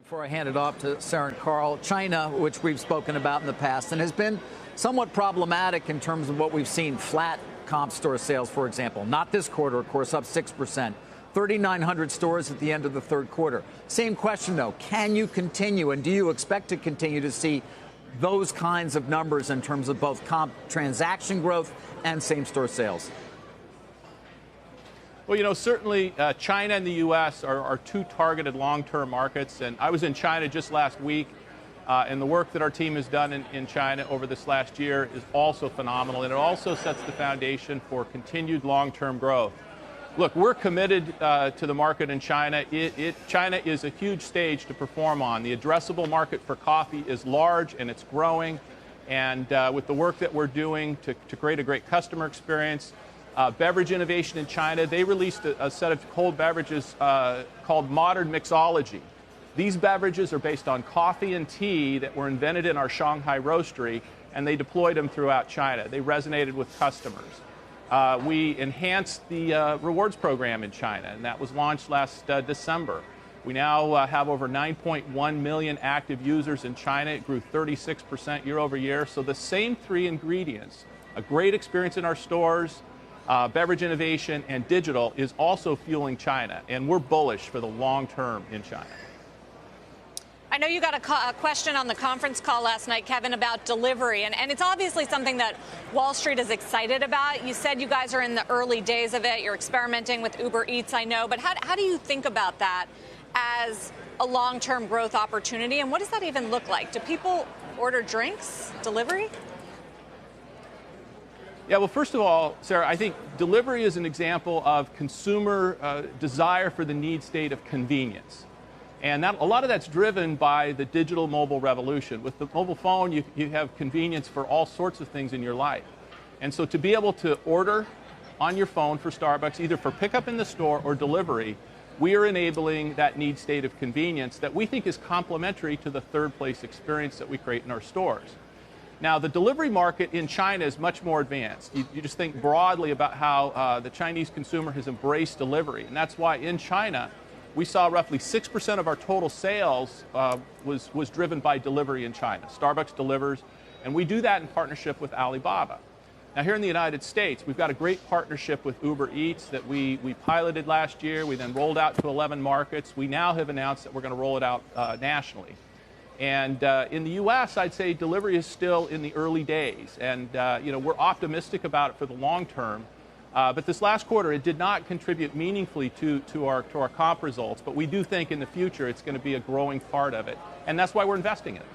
Before I hand it off to Sarah and Carl, China, which we've spoken about in the past, and has been somewhat problematic in terms of what we've seen, flat comp store sales, for example. Not this quarter, of course, up 6%. 3,900 stores at the end of the third quarter. Same question, though. Can you continue, and do you expect to continue to see those kinds of numbers in terms of both comp transaction growth and same-store sales? Well, certainly China and the U.S. are two targeted long-term markets. And I was in China just last week, and the work that our team has done in China over this last year is also phenomenal. And it also sets the foundation for continued long-term growth. Look, we're committed to the market in China. China is a huge stage to perform on. The addressable market for coffee is large, and it's growing. And with the work that we're doing to create a great customer experience, beverage innovation in China, they released a set of cold beverages called Modern Mixology. These beverages are based on coffee and tea that were invented in our Shanghai roastery, and they deployed them throughout China. They resonated with customers. We enhanced the rewards program in China, and that was launched last December. We now have over 9.1 million active users in China. It grew 36% year over year. So the same three ingredients, a great experience in our stores, beverage innovation, and digital, is also fueling China. And we're bullish for the long term in China. I know you got a question on the conference call last night, Kevin, about delivery. And it's obviously something that Wall Street is excited about. You said you guys are in the early days of it. You're experimenting with Uber Eats, I know. But how do you think about that as a long-term growth opportunity? And what does that even look like? Do people order drinks, delivery? Yeah, well, first of all, Sarah, I think delivery is an example of consumer desire for the need state of convenience. And a lot of that's driven by the digital mobile revolution. With the mobile phone, you have convenience for all sorts of things in your life. And so to be able to order on your phone for Starbucks, either for pickup in the store or delivery, we are enabling that need state of convenience that we think is complementary to the third place experience that we create in our stores. Now, the delivery market in China is much more advanced. You just think broadly about how the Chinese consumer has embraced delivery. And that's why in China, we saw roughly 6% of our total sales was driven by delivery in China. Starbucks delivers, and we do that in partnership with Alibaba. Now, here in the United States, we've got a great partnership with Uber Eats that we piloted last year. We then rolled out to 11 markets. We now have announced that we're going to roll it out nationally. And in the U.S., I'd say delivery is still in the early days. And, we're optimistic about it for the long term. But this last quarter, it did not contribute meaningfully to our comp results. But we do think in the future it's going to be a growing part of it. And that's why we're investing in it.